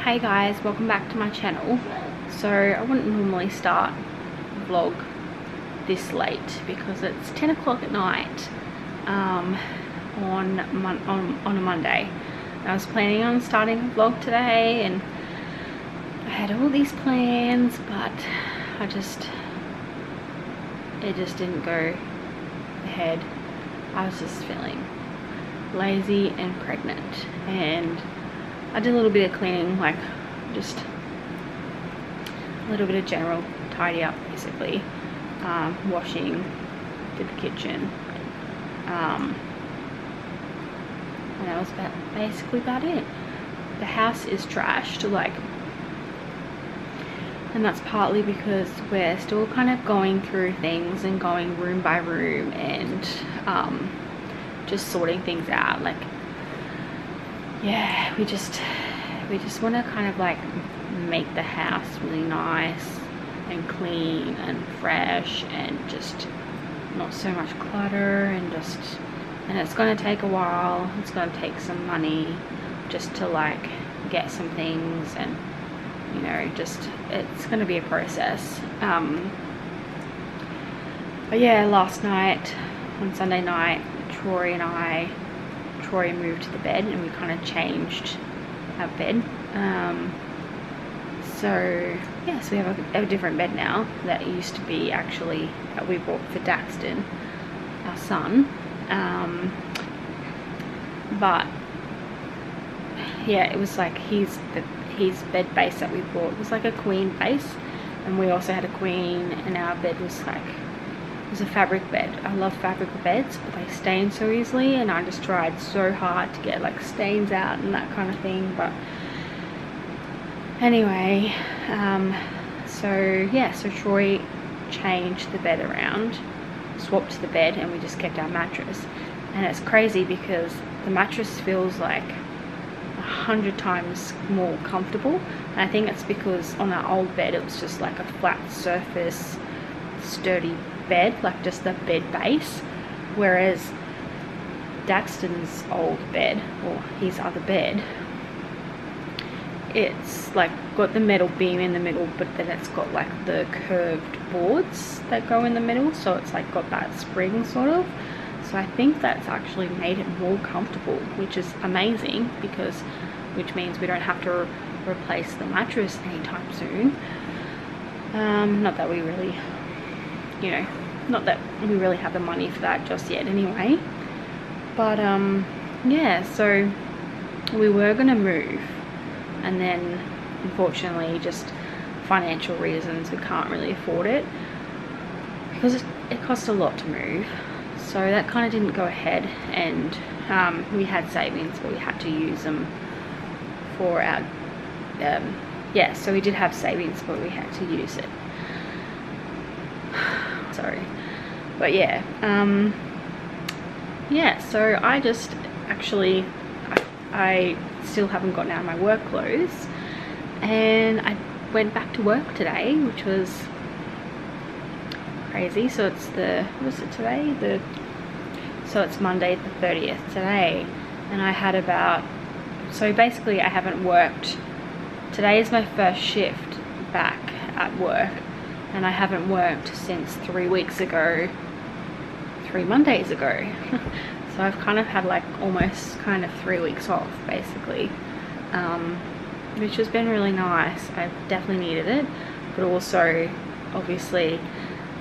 Hey guys, welcome back to my channel. So I wouldn't normally start a vlog this late because it's 10 o'clock at night on a Monday. I was planning on starting a vlog today and I had all these plans, but it just didn't go ahead. I was just feeling lazy and pregnant, and I did a little bit of cleaning, like just a little bit of general tidy up basically, washing, did the kitchen, and that was basically about it. The house is trashed, like, and that's partly because we're still kind of going through things and going room by room and just sorting things out. Like, yeah, we just want to kind of like make the house really nice and clean and fresh and just not so much clutter, and it's going to take a while. It's going to take some money just to like get some things, and you know, just it's going to be a process. But yeah, last night on Sunday night, Troy moved to the bed and we kind of changed our bed. So yeah, so we have a different bed now. That used to be actually that we bought for Daxton, our son. But yeah, it was like his bed base that we bought was like a queen base, and we also had a queen, and our bed was like, it was a fabric bed. I love fabric beds, but they stain so easily, and I just tried so hard to get like stains out and that kind of thing. But anyway, so yeah, so Troy changed the bed around, swapped the bed, and we just kept our mattress. And it's crazy because the mattress feels like 100 times more comfortable, and I think it's because on our old bed it was just like a flat surface, sturdy bed, like just the bed base, whereas Daxton's old bed, or his other bed, it's like got the metal beam in the middle, but then it's got like the curved boards that go in the middle, so it's like got that spring sort of. So I think that's actually made it more comfortable, which is amazing, which means we don't have to replace the mattress anytime soon. Not that we really, you know, not that we really have the money for that just yet anyway. But yeah, so we were gonna move, and then unfortunately, just financial reasons, we can't really afford it because it costs a lot to move. So that kind of didn't go ahead, and we had savings, but we had to use them for our yeah, so we did have savings, but we had to use it. Sorry. But yeah, yeah, so I just actually I still haven't gotten out of my work clothes, and I went back to work today, which was crazy. So it's what is it today? So it's Monday the 30th today, and I had so basically I haven't worked. Today is my first shift back at work, and I haven't worked since 3 weeks ago, 3 Mondays ago. So I've kind of had like almost kind of 3 weeks off basically, which has been really nice. I definitely needed it, but also obviously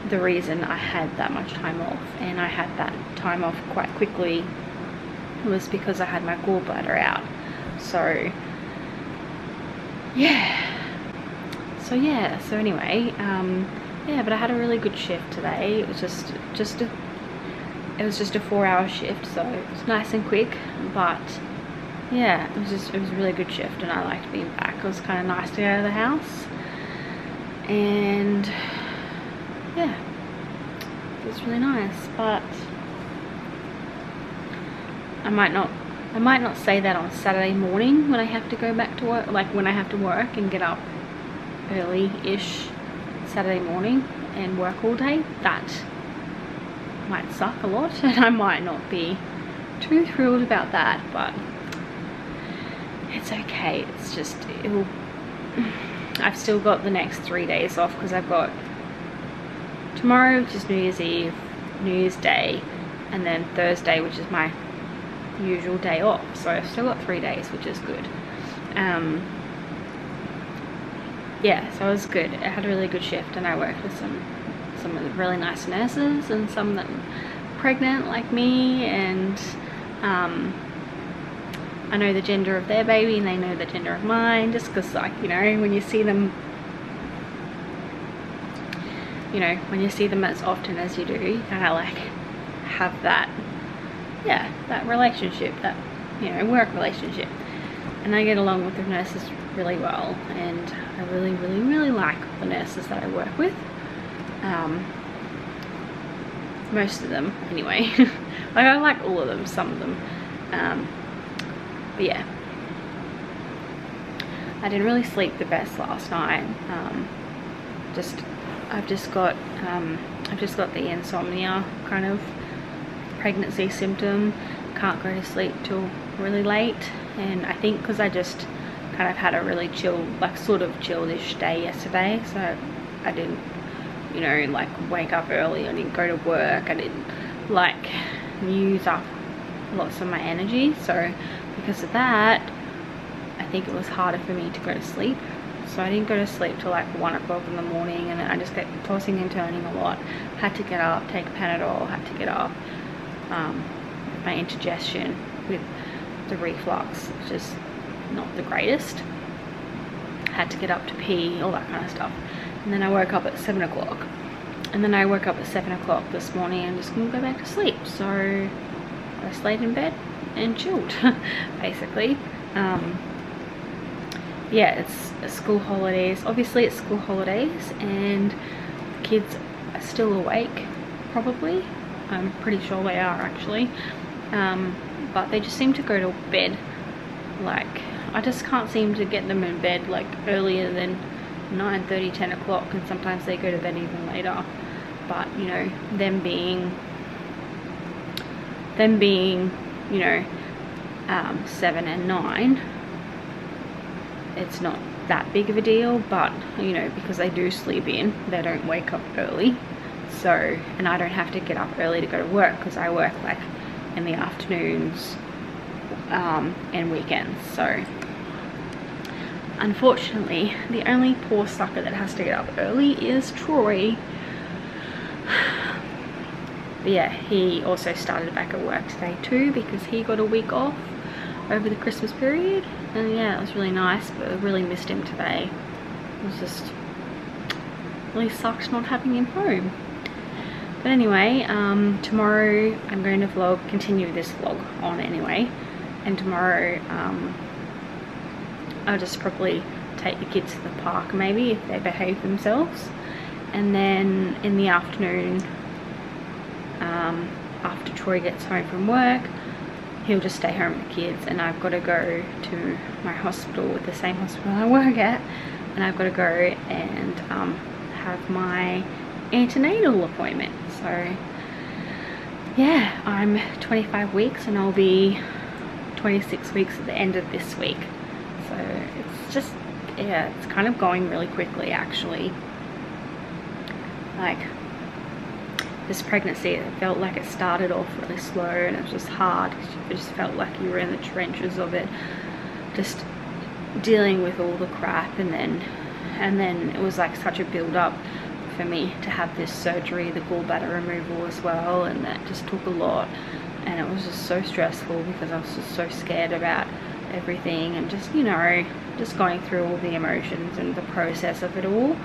the reason I had that much time off, and I had that time off quite quickly, was because I had my gallbladder out. So yeah, so anyway, yeah, but I had a really good shift today. It was just a 4-hour shift, so it was nice and quick. But yeah, it was a really good shift, and I liked being back. It was kind of nice to get out of the house, and yeah, it was really nice. But I might not say that on Saturday morning when I have to go back to work, like when I have to work and get up early-ish Saturday morning and work all day. That might suck a lot, and I might not be too thrilled about that. But it's okay. It's just, I've still got the next 3 days off, because I've got tomorrow, which is New Year's Eve, New Year's Day, and then Thursday, which is my usual day off. So I've still got 3 days, which is good. Yeah, so it was good. I had a really good shift, and I worked with some of the really nice nurses, and some that were pregnant like me, and I know the gender of their baby, and they know the gender of mine, just because, like, you know, when you see them, as often as you do, you kind of like have that, yeah, that relationship, that, you know, work relationship. And I get along with the nurses really well, and I really, really, really like the nurses that I work with. Most of them anyway. Like, I like all of them, some of them, but yeah, I didn't really sleep the best last night. I've just got the insomnia kind of pregnancy symptom. Can't go to sleep till really late, and I think because I just kind of had a really chill, like sort of chillish day yesterday, so I didn't, you know, like wake up early, I didn't go to work, I didn't like use up lots of my energy. So because of that, I think it was harder for me to go to sleep. So I didn't go to sleep till like 1 o'clock in the morning, and I just kept tossing and turning a lot. Had to get up, take a Panadol, had to get up. My indigestion with the reflux, which is not the greatest. Had to get up to pee, all that kind of stuff. And then I woke up at 7 o'clock. And then I woke up at 7 o'clock this morning and just couldn't go back to sleep. So I stayed in bed and chilled, basically. Yeah, it's school holidays. Obviously it's school holidays, and the kids are still awake, probably. I'm pretty sure they are, actually. But they just seem to go to bed, like, I just can't seem to get them in bed like earlier than 9:30, 10 o'clock, and sometimes they go to bed even later. But, you know, them being, you know, 7 and 9, it's not that big of a deal. But, you know, because they do sleep in, they don't wake up early. So, and I don't have to get up early to go to work, because I work like in the afternoons and weekends. So unfortunately, the only poor sucker that has to get up early is Troy. But yeah, he also started back at work today too, because he got a week off over the Christmas period. And yeah, it was really nice, but I really missed him today. It was just really sucked not having him home. But anyway, tomorrow I'm going to continue this vlog on anyway. And tomorrow I'll just probably take the kids to the park, maybe, if they behave themselves. And then in the afternoon, after Troy gets home from work, he'll just stay home with the kids, and I've got to go to my hospital, with the same hospital I work at, and I've got to go and have my antenatal appointment. So yeah, I'm 25 weeks and I'll be 26 weeks at the end of this week. So it's just, yeah, it's kind of going really quickly, actually. Like, this pregnancy, it felt like it started off really slow, and it was just hard, because it just felt like you were in the trenches of it, just dealing with all the crap. And then it was like such a build up for me to have this surgery, the gallbladder removal as well, and that just took a lot, and it was just so stressful, because I was just so scared about everything, and just, you know, just going through all the emotions and the process of it all.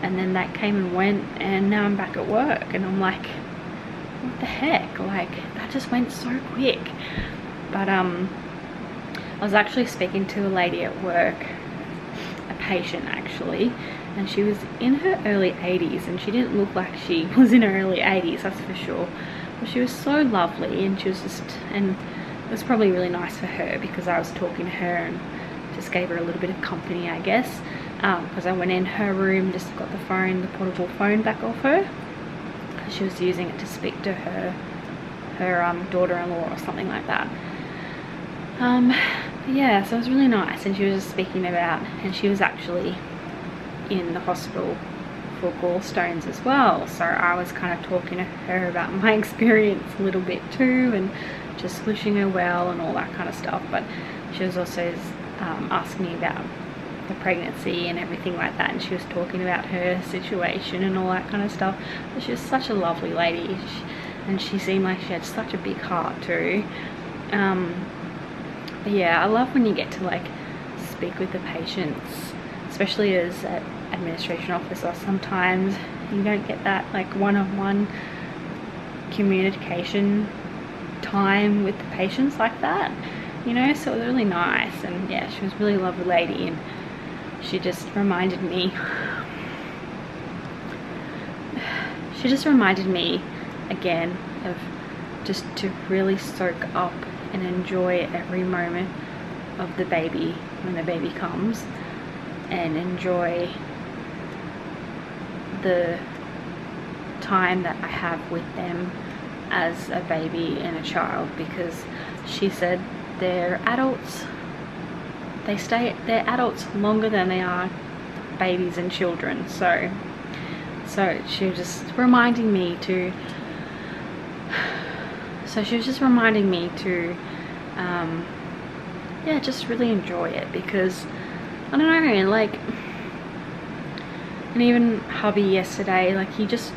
And then that came and went, and now I'm back at work, and I'm like, what the heck, like, that just went so quick. But I was actually speaking to a lady at work, a patient actually, and she was in her early 80s, and she didn't look like she was in her early 80s, that's for sure. But she was so lovely, and she was just, and it was probably really nice for her, because I was talking to her and just gave her a little bit of company, I guess. Because I went in her room, just got the portable phone back off her. She was using it to speak to her daughter-in-law or something like that. yeah, so it was really nice. And she was just speaking about, and she was actually in the hospital for gallstones as well, so I was kind of talking to her about my experience a little bit too, and just wishing her well and all that kind of stuff. But she was also asking me about the pregnancy and everything like that, and she was talking about her situation and all that kind of stuff. But she was such a lovely lady, and she seemed like she had such a big heart too. But yeah, I love when you get to like speak with the patients, especially as an administration officer. Sometimes you don't get that like one-on-one communication time with the patients like that, you know. So it was really nice. And yeah, she was a really lovely lady, and she just reminded me again of just to really soak up and enjoy every moment of the baby when the baby comes, and enjoy the time that I have with them as a baby and a child, because she said they're adults, they're adults longer than they are babies and children. So she was just reminding me to yeah, just really enjoy it, because I don't know, like, and even hubby yesterday, like, he just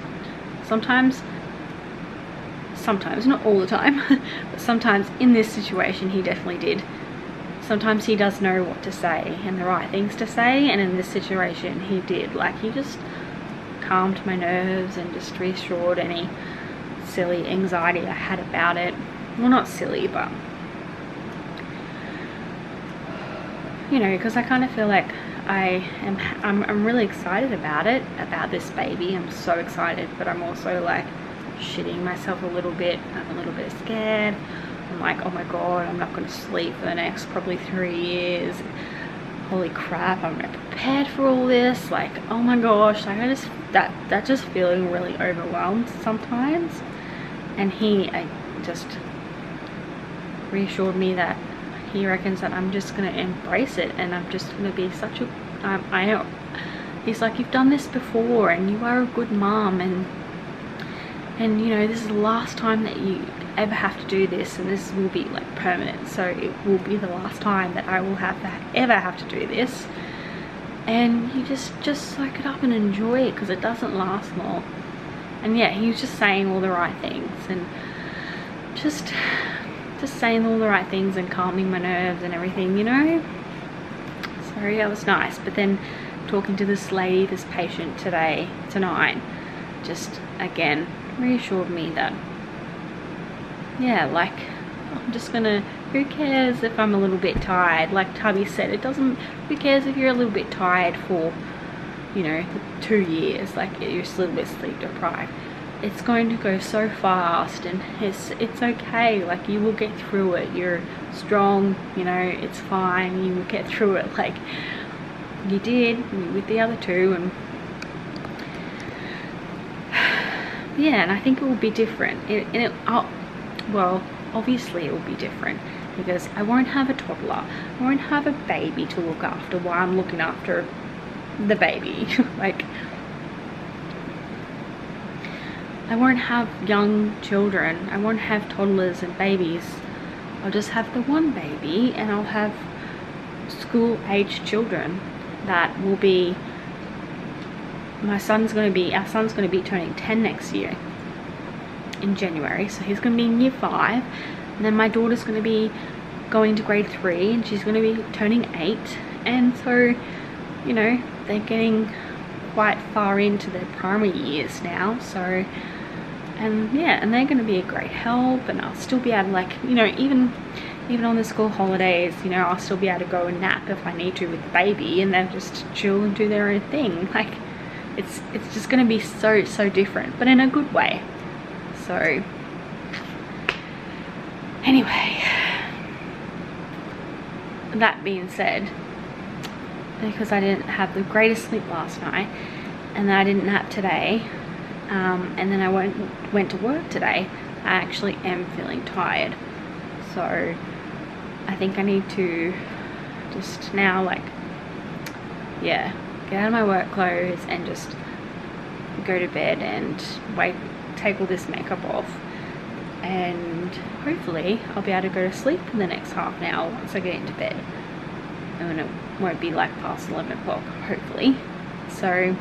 sometimes, not all the time, but sometimes in this situation he definitely did. Sometimes he does know what to say and the right things to say, and in this situation he did. Like, he just calmed my nerves and just reassured any silly anxiety I had about it. Well, not silly, but you know, because I kind of feel like I'm really excited about it, about this baby. I'm so excited, but I'm also like shitting myself a little bit. I'm a little bit scared. I'm like, oh my god, I'm not going to sleep for the next probably 3 years. Holy crap, I'm not prepared for all this. Like, oh my gosh, like, I just that just feeling really overwhelmed sometimes. And he just reassured me that he reckons that I'm just going to embrace it, and I'm just going to be such a I know, he's like, you've done this before and you are a good mom, and you know, this is the last time that you ever have to do this, and this will be like permanent, so it will be the last time that I will ever have to do this, and you just soak it up and enjoy it, because it doesn't last long. And yeah, he was just saying all the right things, and just saying all the right things and calming my nerves and everything, you know. So yeah, it was nice. But then talking to this lady, this patient tonight, just again reassured me that, yeah, like, I'm just gonna, who cares if I'm a little bit tired? Like Tubby said, who cares if you're a little bit tired for, you know, 2 years, like you're just a little bit sleep deprived. It's going to go so fast, and it's okay. Like, you will get through it. You're strong, you know, it's fine. You will get through it, like you did with the other two. And yeah, and I think it will be different. Well, obviously it will be different, because I won't have a toddler. I won't have a baby to look after while I'm looking after the baby. Like, I won't have young children. I won't have toddlers and babies. I'll just have the one baby, and I'll have school-aged children that will be, our son's going to be turning 10 next year in January, so he's going to be in year 5, and then my daughter's going to be going to grade 3, and she's going to be turning 8, and so, you know, they're getting quite far into their primary years now. So, and yeah, and they're going to be a great help, and I'll still be able to, like, you know, even on the school holidays, you know, I'll still be able to go and nap if I need to with the baby, and they'll just chill and do their own thing. Like, it's just going to be so different, but in a good way. So anyway, that being said, because I didn't have the greatest sleep last night, and then I didn't nap today, and then I went to work today, I actually am feeling tired. So I think I need to just now, like, yeah, get out of my work clothes and just go to bed and take all this makeup off, and hopefully I'll be able to go to sleep in the next half an hour once I get into bed, and it won't be like past 11 o'clock, hopefully. So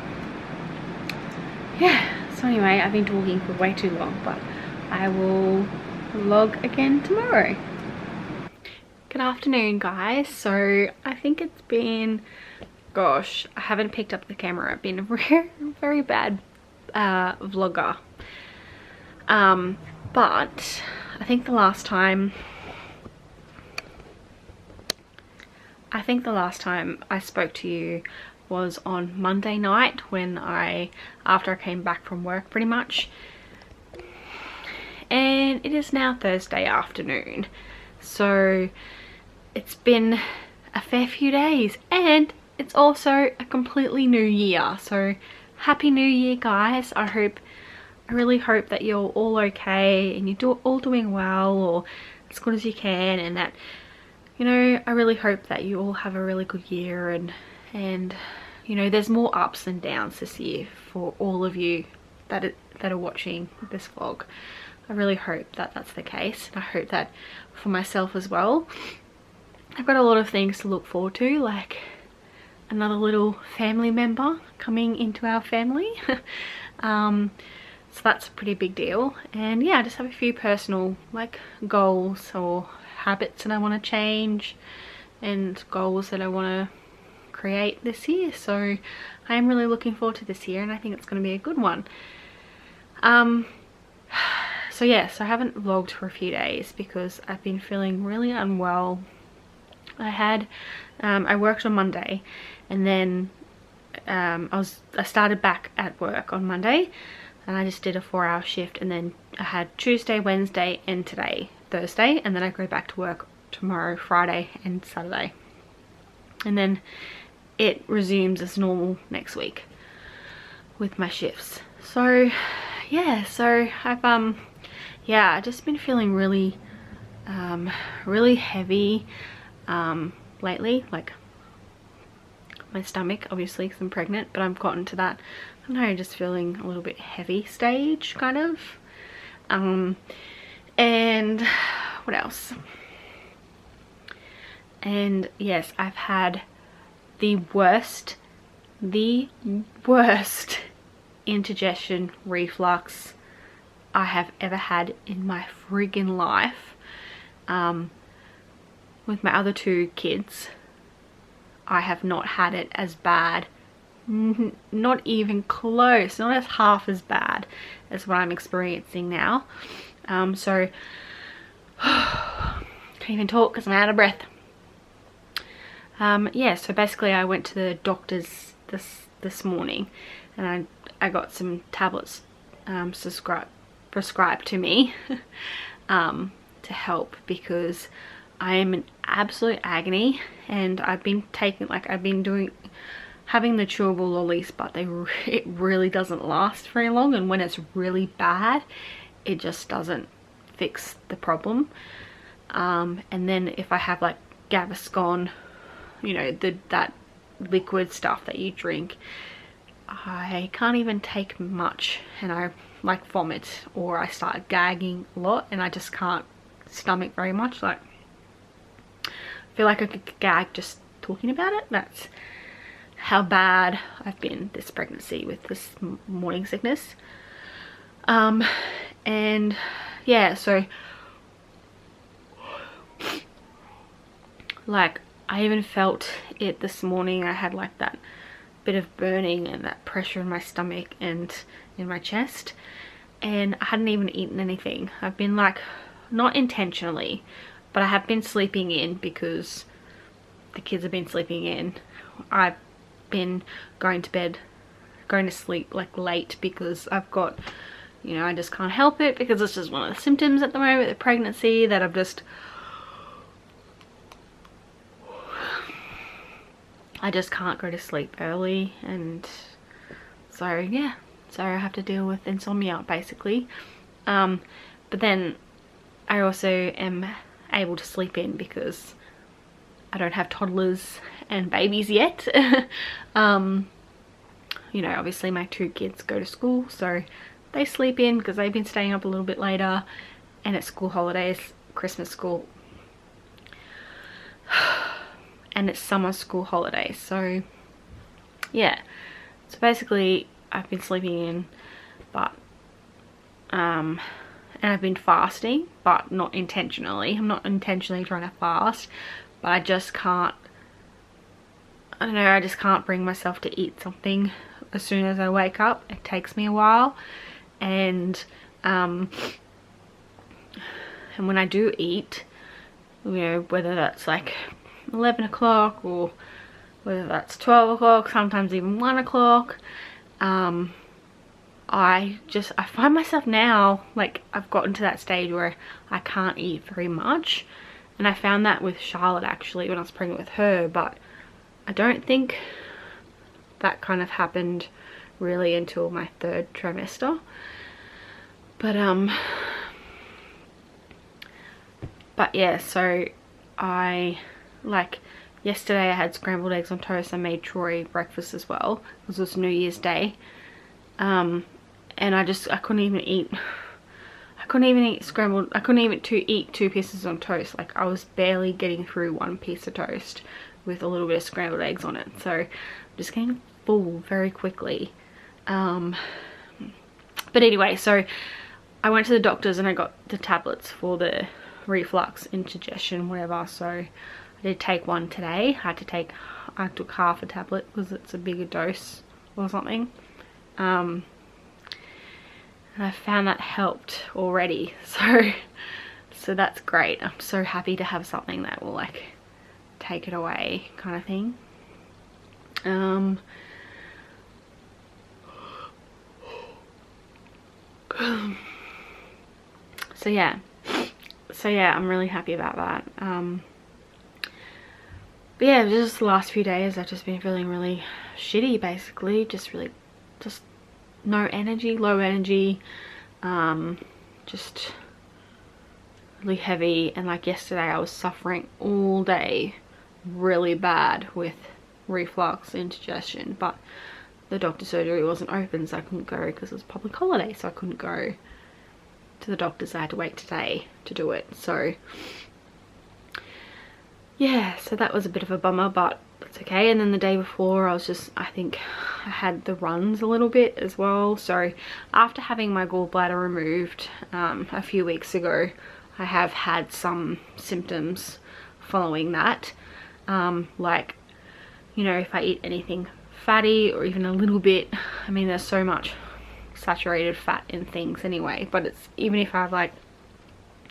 yeah, so anyway, I've been talking for way too long, but I will vlog again tomorrow. Good afternoon, guys. So I think it's been, gosh, I haven't picked up the camera. I've been a very, very bad vlogger. But I think the last time I spoke to you was on Monday night, when after I came back from work pretty much. And it is now Thursday afternoon, so it's been a fair few days, and it's also a completely new year. So happy new year, guys. I really hope that you're all okay and you're all doing well, or as good as you can, and that, you know, I really hope that you all have a really good year, and you know, there's more ups and downs this year for all of you that are watching this vlog. I really hope that that's the case, and I hope that for myself as well. I've got a lot of things to look forward to, like another little family member coming into our family. So that's a pretty big deal. And yeah, I just have a few personal like goals or habits that I want to change, and goals that I want to create this year. So I am really looking forward to this year, and I think it's going to be a good one. So yes, I haven't vlogged for a few days because I've been feeling really unwell. I worked on Monday, and then I started back at work on Monday, and I just did a 4-hour shift, and then I had Tuesday, Wednesday, and today, Thursday, and then I go back to work tomorrow, Friday, and Saturday. And then it resumes as normal next week with my shifts. So yeah, so I've yeah, just been feeling really really heavy lately, like my stomach, obviously because I'm pregnant, but I've gotten to that, I don't know, just feeling a little bit heavy stage kind of. And what else? And yes, I've had the worst indigestion reflux I have ever had in my friggin' life. With my other 2 kids, I have not had it as bad, not even close, not as half as bad as what I'm experiencing now. So can't even talk because I'm out of breath. Yeah, so basically I went to the doctor's this morning, and I got some tablets prescribed to me to help, because I am in absolute agony, and I've been taking, like, having the chewable lollies, but it really doesn't last very long, and when it's really bad, it just doesn't fix the problem. And then if I have like Gaviscon, you know, that liquid stuff that you drink, I can't even take much, and I like vomit, or I start gagging a lot, and I just can't stomach very much. Like, I feel like I could gag just talking about it. That's how bad I've been this pregnancy with this morning sickness. And yeah, so like I even felt it this morning. I had like that bit of burning and that pressure in my stomach and in my chest, and I hadn't even eaten anything. I've been like, not intentionally, but I have been sleeping in because the kids have been sleeping in. I've been going to sleep like late because I've got, you know, I just can't help it, because it's just one of the symptoms at the moment, the pregnancy, that I just can't go to sleep early, and so yeah, so I have to deal with insomnia basically. But then I also am able to sleep in because I don't have toddlers and babies yet. You know, obviously my 2 kids go to school, so they sleep in because they've been staying up a little bit later, and it's school holidays, Christmas school, and it's summer school holidays. So yeah, so basically I've been sleeping in, but and I've been fasting, but not intentionally. I'm not intentionally trying to fast, but I just can't, I don't know, I just can't bring myself to eat something as soon as I wake up. It takes me a while, and when I do eat, you know, whether that's like 11 o'clock or whether that's 12 o'clock, sometimes even 1 o'clock, I find myself now, like, I've gotten to that stage where I can't eat very much. And I found that with Charlotte actually when I was pregnant with her, but I don't think that kind of happened really until my 3rd trimester. But yeah, so I, like, yesterday I had scrambled eggs on toast. I made Troy breakfast as well because it was New Year's Day. And I couldn't even eat scrambled, I couldn't even eat 2 pieces on toast. Like, I was barely getting through 1 piece of toast with a little bit of scrambled eggs on it. So I'm just getting full very quickly. But anyway, so I went to the doctor's and I got the tablets for the reflux, indigestion, whatever. So I did take one today. I took half a tablet because it's a bigger dose or something. And I found that helped already, so that's great. I'm so happy to have something that will, like, take it away kind of thing. So yeah, I'm really happy about that. But yeah, just the last few days I've just been feeling really shitty, basically. Just no energy, low energy, just really heavy. And like yesterday I was suffering all day really bad with reflux, indigestion, but the doctor's surgery wasn't open, so I couldn't go because it was public holiday, so I couldn't go to the doctor's. I had to wait today to do it. So yeah, so that was a bit of a bummer, but it's okay. And then the day before I think I had the runs a little bit as well. So after having my gallbladder removed a few weeks ago, I have had some symptoms following that. Like, you know, if I eat anything fatty or even a little bit, I mean, there's so much saturated fat in things anyway, but it's, even if I have like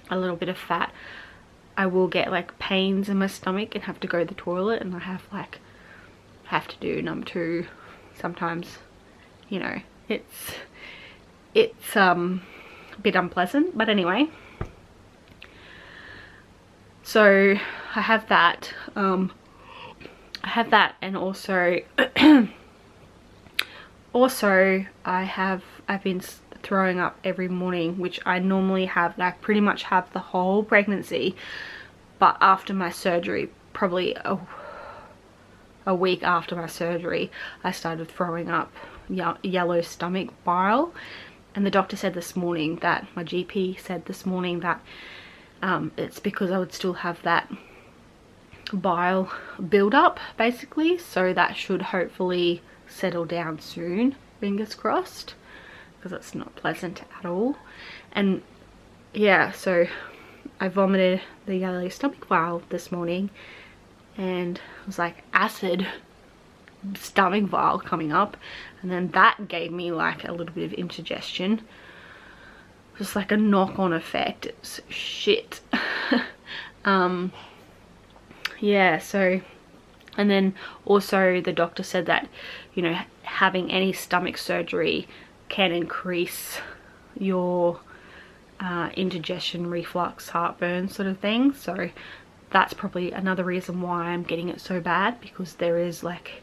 a little bit of fat, I will get like pains in my stomach and have to go to the toilet, and I have to do number 2 sometimes. You know, it's a bit unpleasant, but anyway. So I have that. And also I've been throwing up every morning, which I normally have, like, pretty much have the whole pregnancy, but after my surgery, probably a week after my surgery, I started throwing up yellow stomach bile. And the doctor said this morning, that my GP said this morning, that it's because I would still have that bile build up, basically. So that should hopefully settle down soon, fingers crossed, because it's not pleasant at all. And yeah, so I vomited the yellow stomach bile this morning, and it was like acid stomach bile coming up, and then that gave me like a little bit of indigestion, just like a knock-on effect. It's shit. Yeah, so, and then also the doctor said that, you know, having any stomach surgery can increase your indigestion, reflux, heartburn sort of thing. So that's probably another reason why I'm getting it so bad, because there is like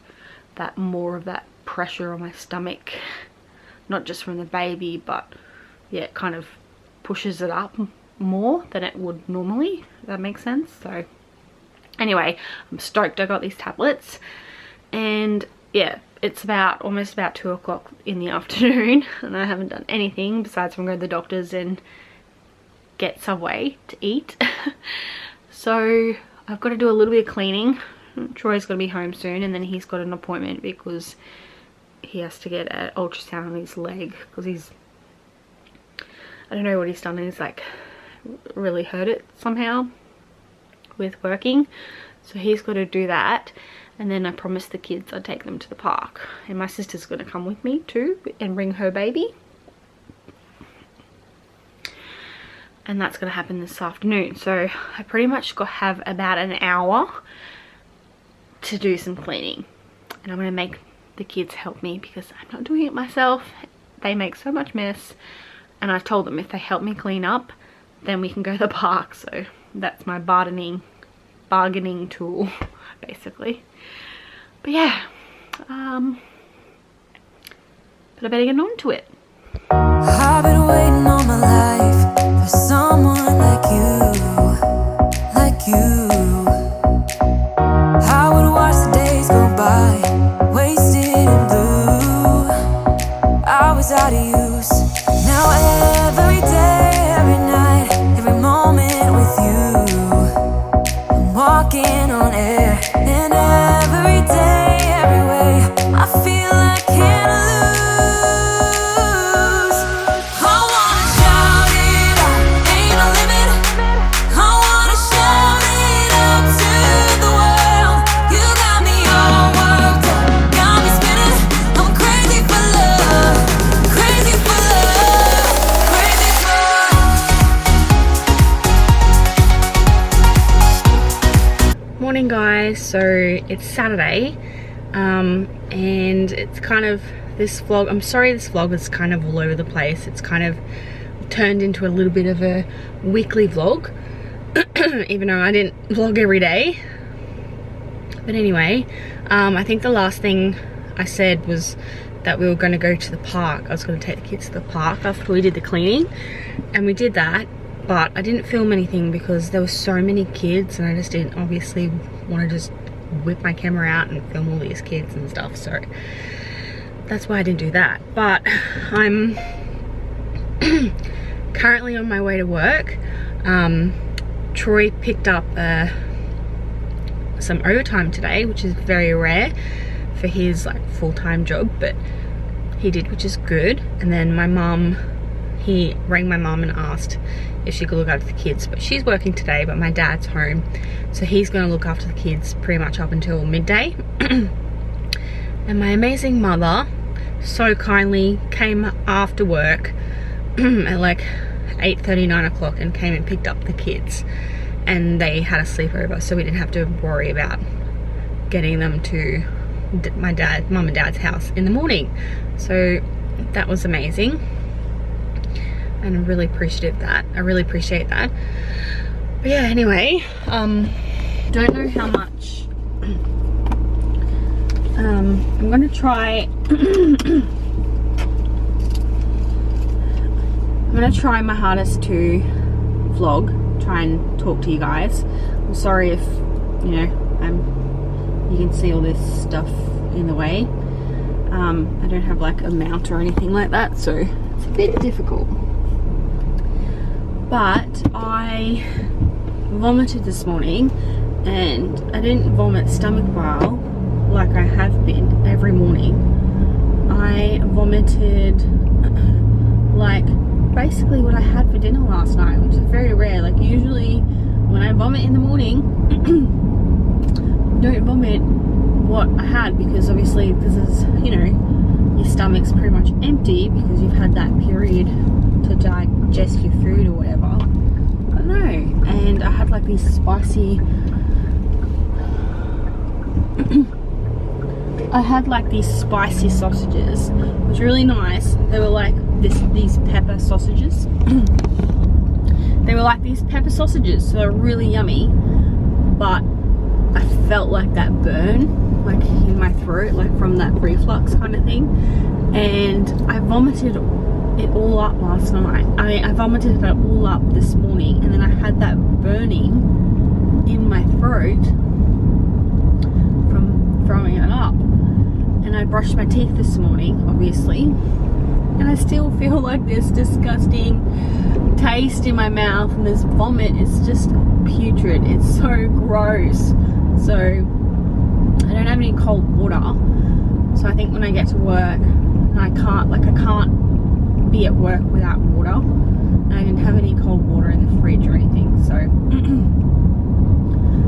that more of that pressure on my stomach, not just from the baby, but yeah, it kind of pushes it up more than it would normally, if that makes sense. So Anyway, I'm stoked I got these tablets. And yeah, it's almost about 2 o'clock in the afternoon and I haven't done anything besides from go to the doctor's and get Subway to eat. So I've got to do a little bit of cleaning. Troy's got to be home soon, and then he's got an appointment because he has to get an ultrasound on his leg because I don't know what he's done, and he's like really hurt it somehow with working. So he's got to do that, and then I promised the kids I'd take them to the park, and my sister's going to come with me too and bring her baby, and that's going to happen this afternoon. So I pretty much have about an hour to do some cleaning, and I'm going to make the kids help me because I'm not doing it myself. They make so much mess, and I told them if they help me clean up then we can go to the park. So that's my bargaining tool basically. But yeah, but I better get on to it. I've been waiting all my life for someone like you. I would watch the days go by, wasted and blue. I was out of use. Now every day, every night, every moment with you, I'm walking on air. And every day, every way, I feel I can't lose. I wanna shout it out, ain't no limit. I wanna shout it out to the world. You got me all worked up, got me spinning. I'm crazy for love, crazy for love, crazy for love. Morning guys, so it's Saturday, and it's kind of this vlog, I'm sorry this vlog is kind of all over the place. It's kind of turned into a little bit of a weekly vlog even though I didn't vlog every day. But anyway, I think the last thing I said was that we were going to go to the park. I was going to take the kids to the park after we did the cleaning, and we did that, but I didn't film anything because there were so many kids and I just didn't obviously want to just whip my camera out and film all these kids and stuff, so that's why I didn't do that. But I'm currently on my way to work. Troy picked up some overtime today, which is very rare for his like full-time job, but he did, which is good. And then he rang my mum and asked if she could look after the kids, but she's working today, but my dad's home, so he's going to look after the kids pretty much up until midday. And my amazing mother so kindly came after work at like 8:30, 9 o'clock and came and picked up the kids, and they had a sleepover, so we didn't have to worry about getting them to my mum and dad's house in the morning. So that was amazing, and I'm really appreciative of that. I really appreciate that. But yeah, anyway, don't know how much I'm gonna try I'm gonna try my hardest to vlog, try and talk to you guys. I'm sorry if, you know, you can see all this stuff in the way. I don't have like a mount or anything like that, so it's a bit difficult. But I vomited this morning, and I didn't vomit stomach bile like I have been every morning. I vomited like basically what I had for dinner last night, which is very rare. Like usually when I vomit in the morning, don't vomit what I had, because obviously this is, you know, your stomach's pretty much empty because you've had that period to digest your food or whatever. I don't know. And I had like these spicy sausages, which were really nice. They were like these pepper sausages. They were like these pepper sausages, so they're really yummy, but I felt like that burn like in my throat, like from that reflux kind of thing, and I vomited it all up last night. I vomited it all up this morning, and then I had that burning in my throat from throwing it up. And I brushed my teeth this morning, obviously, and I still feel like this disgusting taste in my mouth, and this vomit is just putrid. It's so gross. So I don't have any cold water, so I think when I get to work, I can't be at work without water, and I didn't have any cold water in the fridge or anything. So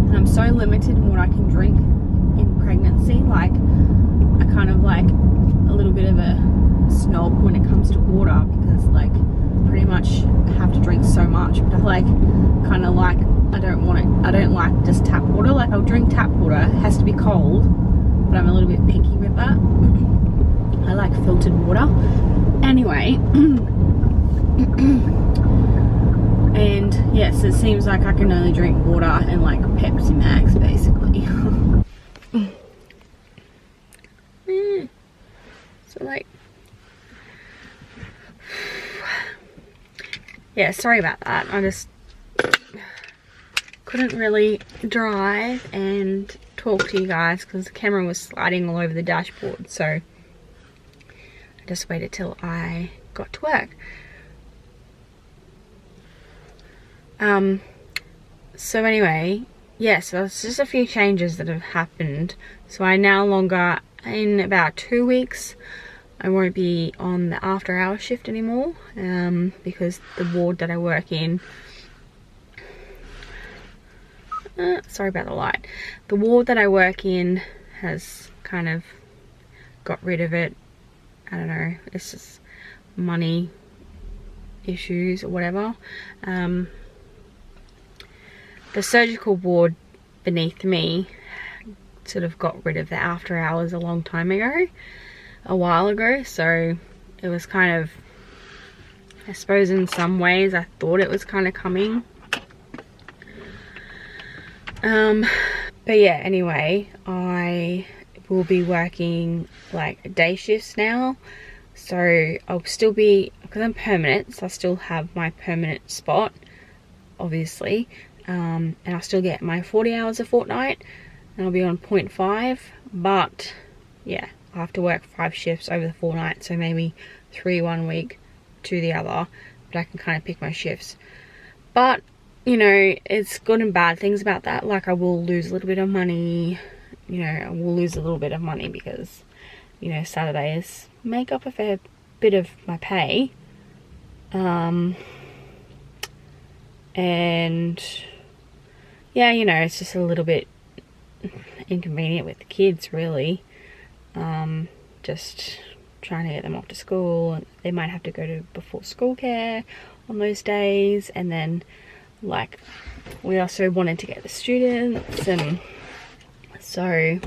and I'm so limited in what I can drink in pregnancy. Like, I kind of like a little bit of a snob when it comes to water, because like pretty much have to drink so much, but I like kind of like, I don't like just tap water. Like, I'll drink tap water, it has to be cold, but I'm a little bit picky with that. I like filtered water anyway. And yes, it seems like I can only drink water and like Pepsi Max basically. So like, yeah, sorry about that. I just couldn't really drive and talk to you guys because the camera was sliding all over the dashboard. So I just waited till I got to work. So anyway, yeah, so it's just a few changes that have happened. So I now longer, in about 2 weeks, I won't be on the after hour shift anymore, because the ward that I work in, sorry about the light, the ward that I work in has kind of got rid of it. I don't know, it's just money issues or whatever. The surgical ward beneath me sort of got rid of the after hours a long time ago, a while ago. So it was kind of, I suppose in some ways I thought it was kind of coming. But yeah, anyway, I will be working like day shifts now. So I'll still be, because I'm permanent, so I still have my permanent spot, obviously. And I'll still get my 40 hours a fortnight, and I'll be on 0.5, but yeah, I have to work 5 shifts over the fortnight, so maybe 3 one week, 2 the other, but I can kind of pick my shifts. But, you know, it's good and bad things about that. Like, I will lose a little bit of money, you know, I will lose a little bit of money because, you know, Saturdays make up a fair bit of my pay. And yeah, you know, it's just a little bit inconvenient with the kids, really. Just trying to get them off to school, and they might have to go to before school care on those days. And then, like, we also wanted to get the students, and so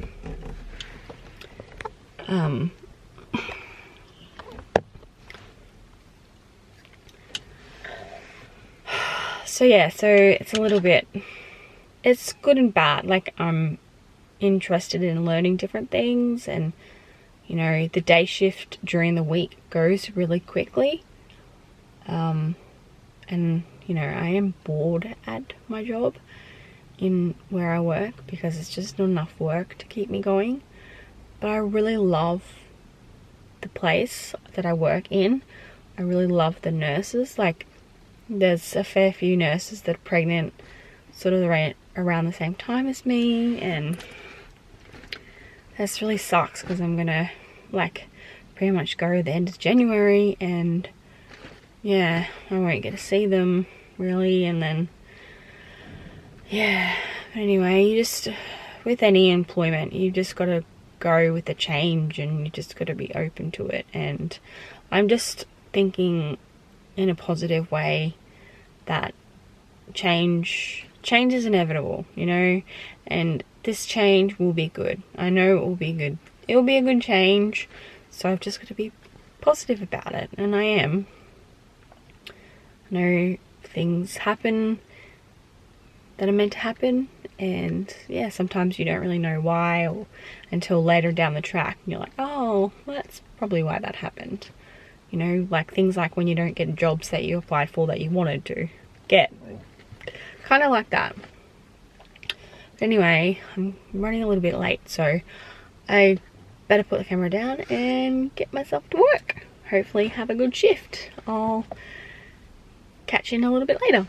so yeah, so it's a little bit, it's good and bad. Like, I'm interested in learning different things, and you know, the day shift during the week goes really quickly. And you know, I am bored at my job in where I work because it's just not enough work to keep me going. But I really love the place that I work in. I really love the nurses. Like, there's a fair few nurses that are pregnant sort of around the same time as me, and this really sucks because I'm gonna like pretty much go at the end of January, and yeah, I won't get to see them really. And then yeah, but anyway, you just, with any employment, you just got to go with the change, and you just got to be open to it. And I'm just thinking in a positive way that change is inevitable, you know, and this change will be good. I know it will be good. It will be a good change, so I've just got to be positive about it, and I am. I know things happen that are meant to happen, and yeah, sometimes you don't really know why, or until later down the track, and you're like, oh, that's probably why that happened. You know, like things like when you don't get jobs that you applied for that you wanted to get. Kind of like that. Anyway, I'm running a little bit late, so I better put the camera down and get myself to work. Hopefully have a good shift. I'll catch you in a little bit later.